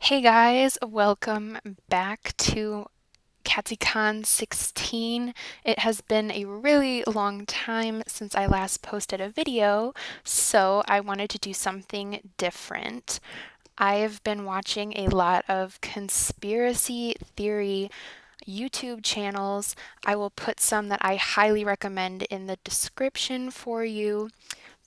Hey guys, welcome back to CatsyCon 16. It has been a really long time since I last posted a video, so I wanted to do something different. I've been watching a lot of conspiracy theory YouTube channels. I will put some that I highly recommend in the description for you.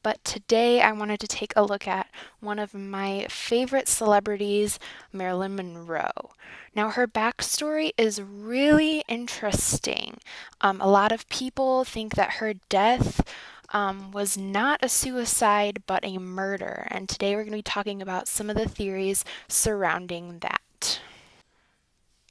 But today I wanted to take a look at one of my favorite celebrities, Marilyn Monroe. Now, her backstory is really interesting. A lot of people think that her death was not a suicide but a murder, and today we're going to be talking about some of the theories surrounding that.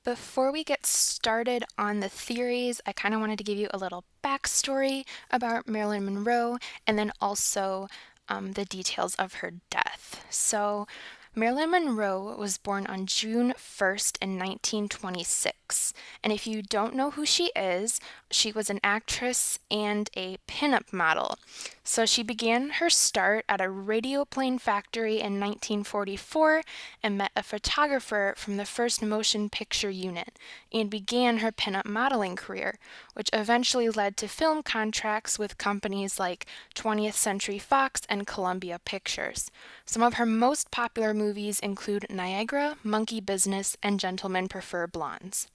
Before we get started on the theories, I kind of wanted to give you a little backstory about Marilyn Monroe and then also the details of her death. So, Marilyn Monroe was born on June 1st in 1926. And if you don't know who she was an actress and a pinup model. So she began her start at a radio plane factory in 1944 and met a photographer from the first motion picture unit and began her pinup modeling career, which eventually led to film contracts with companies like 20th Century Fox and Columbia Pictures. Some of her most popular movies include Niagara, Monkey Business, and Gentlemen Prefer Blondes.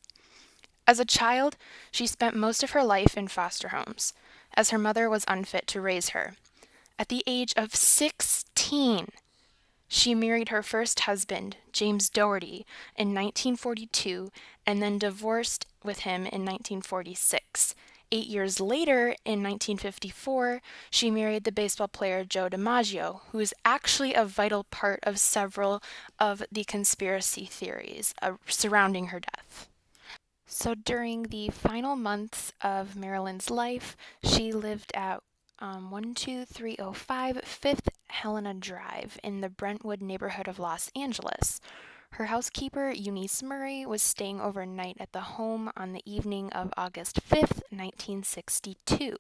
As a child, she spent most of her life in foster homes, as her mother was unfit to raise her. At the age of 16, she married her first husband, James Doherty, in 1942 and then divorced with him in 1946. 8 years later, in 1954, she married the baseball player Joe DiMaggio, who is actually a vital part of several of the conspiracy theories surrounding her death. So during the final months of Marilyn's life, she lived at 12305 Fifth Helena Drive in the Brentwood neighborhood of Los Angeles. Her housekeeper, Eunice Murray, was staying overnight at the home on the evening of August 5th, 1962.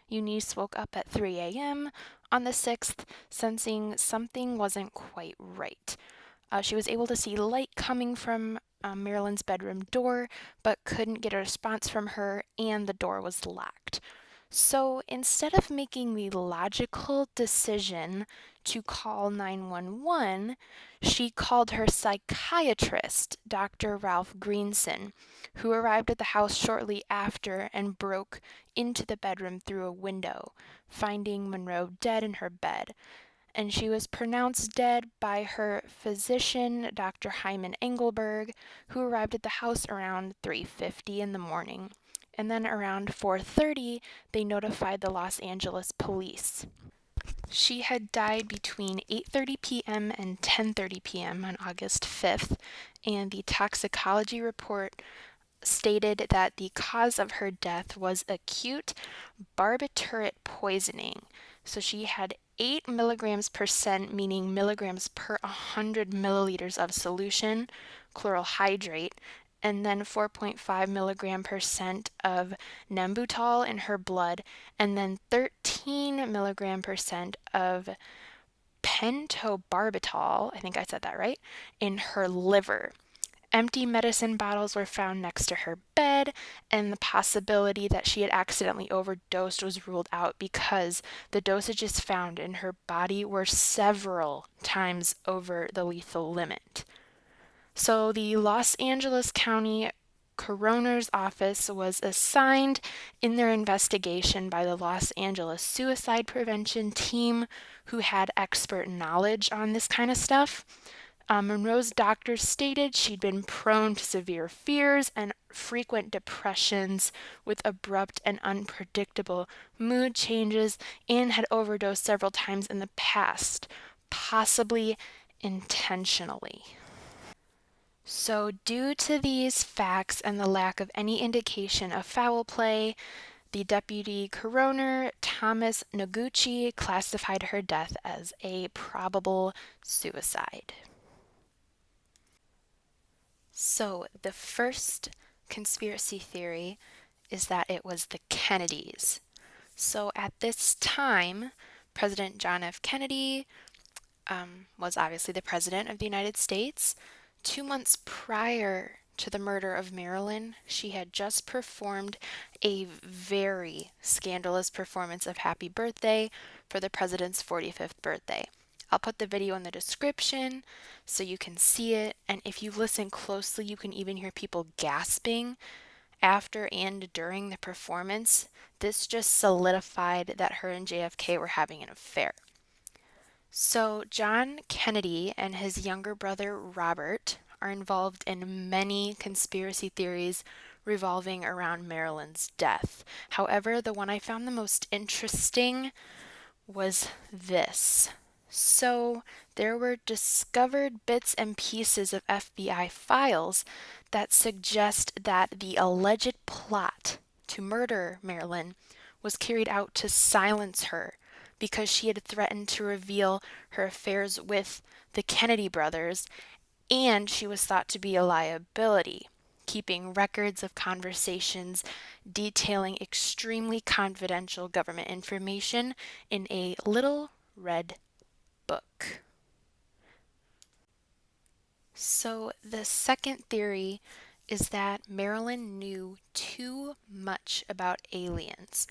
Eunice woke up at 3 a.m. on the 6th, sensing something wasn't quite right. She was able to see light coming from Marilyn's bedroom door, but couldn't get a response from her, and the door was locked. So instead of making the logical decision to call 911, she called her psychiatrist, Dr. Ralph Greenson, who arrived at the house shortly after and broke into the bedroom through a window, finding Monroe dead in her bed. And she was pronounced dead by her physician, Dr. Hyman Engelberg, who arrived at the house around 3:50 in the morning. And then around 4:30, they notified the Los Angeles police. She had died between 8:30 p.m. and 10:30 p.m. on August 5th, and the toxicology report stated that the cause of her death was acute barbiturate poisoning. So she had 8 milligrams percent, meaning milligrams per 100 milliliters of solution, chloral hydrate, and then 4.5 milligram percent of Nembutal in her blood, and then 13 milligram percent of pentobarbital, I think I said that right, in her liver. Empty medicine bottles were found next to her bed, and the possibility that she had accidentally overdosed was ruled out because the dosages found in her body were several times over the lethal limit. So the Los Angeles County Coroner's Office was assigned in their investigation by the Los Angeles Suicide Prevention Team, who had expert knowledge on this kind of stuff. Monroe's doctors stated she'd been prone to severe fears and frequent depressions with abrupt and unpredictable mood changes and had overdosed several times in the past, possibly intentionally. So, due to these facts and the lack of any indication of foul play, the deputy coroner, Thomas Noguchi, classified her death as a probable suicide. So, the first conspiracy theory is that it was the Kennedys. So, at this time, President John F. Kennedy was obviously the President of the United States. 2 months prior to the murder of Marilyn, she had just performed a very scandalous performance of Happy Birthday for the president's 45th birthday. I'll put the video in the description so you can see it, and if you listen closely, you can even hear people gasping after and during the performance. This just solidified that her and JFK were having an affair. So, John Kennedy and his younger brother Robert are involved in many conspiracy theories revolving around Marilyn's death. However, the one I found the most interesting was this. So, there were discovered bits and pieces of FBI files that suggest that the alleged plot to murder Marilyn was carried out to silence her because she had threatened to reveal her affairs with the Kennedy brothers, and she was thought to be a liability, keeping records of conversations detailing extremely confidential government information in a little red book. So, the second theory is that Marilyn knew too much about aliens.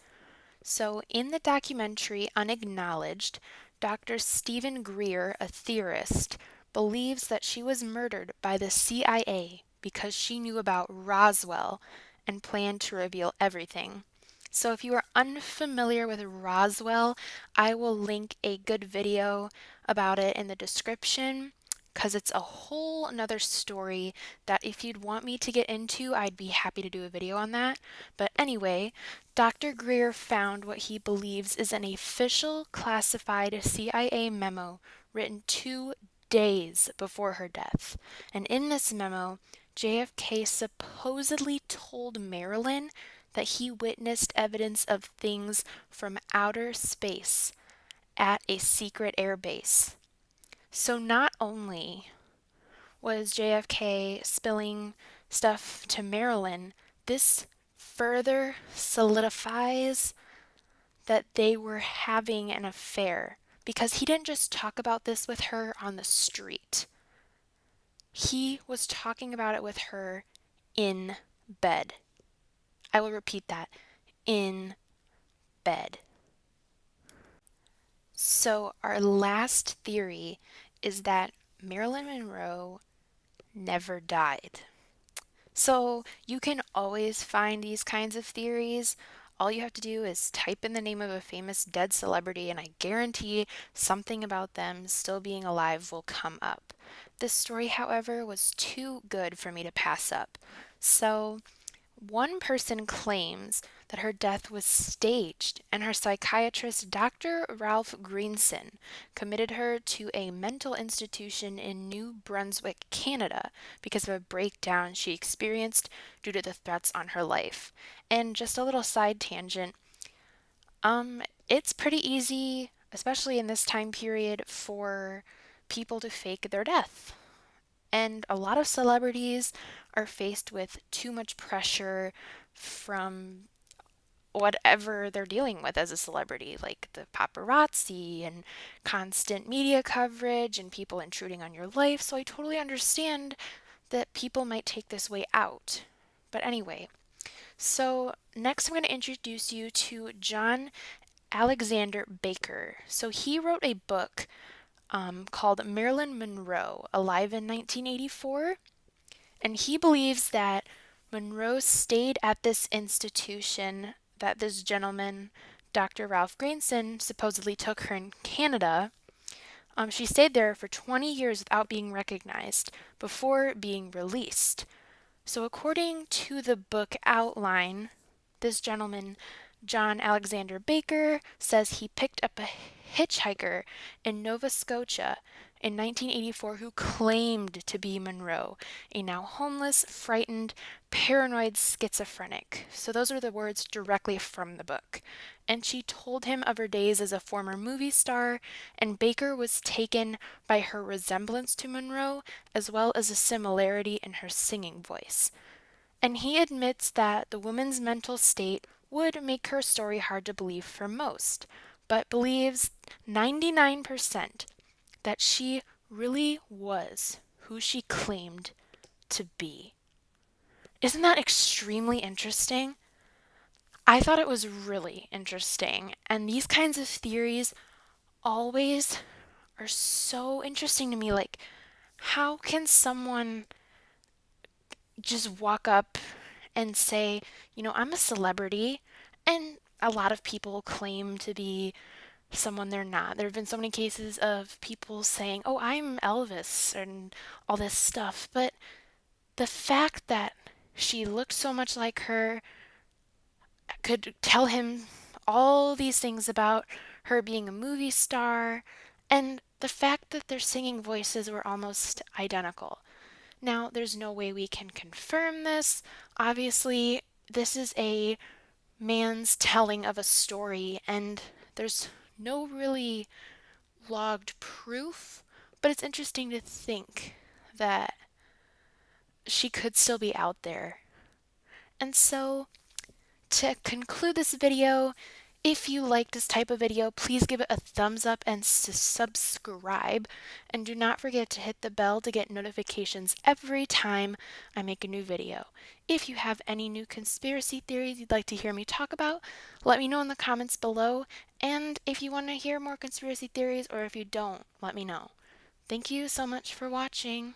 So, in the documentary Unacknowledged, Dr. Stephen Greer, a theorist, believes that she was murdered by the CIA because she knew about Roswell and planned to reveal everything. So, if you are unfamiliar with Roswell, I will link a good video about it in the description because it's a whole another story that if you'd want me to get into, I'd be happy to do a video on that. But anyway, Dr. Greer found what he believes is an official classified CIA memo written 2 days before her death. And in this memo, JFK supposedly told Marilyn that he witnessed evidence of things from outer space at a secret air base. So not only was JFK spilling stuff to Marilyn, this further solidifies that they were having an affair because he didn't just talk about this with her on the street. He was talking about it with her in bed. I will repeat that. In bed. So, our last theory is that Marilyn Monroe never died. So, you can always find these kinds of theories. All you have to do is type in the name of a famous dead celebrity, and I guarantee something about them still being alive will come up. This story, however, was too good for me to pass up. So, one person claims that her death was staged, and her psychiatrist, Dr. Ralph Greenson, committed her to a mental institution in New Brunswick, Canada, because of a breakdown she experienced due to the threats on her life. And just a little side tangent, it's pretty easy, especially in this time period, for people to fake their death. And a lot of celebrities are faced with too much pressure from whatever they're dealing with as a celebrity, like the paparazzi and constant media coverage and people intruding on your life. So I totally understand that people might take this way out. But anyway, so next I'm going to introduce you to John Alexander Baker. So he wrote a book called Marilyn Monroe, Alive in 1984. And he believes that Monroe stayed at this institution that this gentleman, Dr. Ralph Greenson, supposedly took her in Canada. She stayed there for 20 years without being recognized before being released. So, according to the book outline, this gentleman, John Alexander Baker, says he picked up a hitchhiker in Nova Scotia in 1984 who claimed to be Monroe, a now homeless, frightened, paranoid schizophrenic. So those are the words directly from the book. And she told him of her days as a former movie star, and Baker was taken by her resemblance to Monroe as well as a similarity in her singing voice. And he admits that the woman's mental state would make her story hard to believe for most, but believes 99% that she really was who she claimed to be. Isn't that extremely interesting? I thought it was really interesting. And these kinds of theories always are so interesting to me. Like, how can someone just walk up and say, I'm a celebrity, and a lot of people claim to be someone they're not. There have been so many cases of people saying, oh, I'm Elvis, and all this stuff. But the fact that she looked so much like her, could tell him all these things about her being a movie star, and the fact that their singing voices were almost identical. Now, there's no way we can confirm this. Obviously, this is a man's telling of a story, and there's no really logged proof, but it's interesting to think that she could still be out there. And so, to conclude this video, if you like this type of video, please give it a thumbs up and subscribe. And do not forget to hit the bell to get notifications every time I make a new video. If you have any new conspiracy theories you'd like to hear me talk about, let me know in the comments below. And if you want to hear more conspiracy theories, or if you don't, let me know. Thank you so much for watching.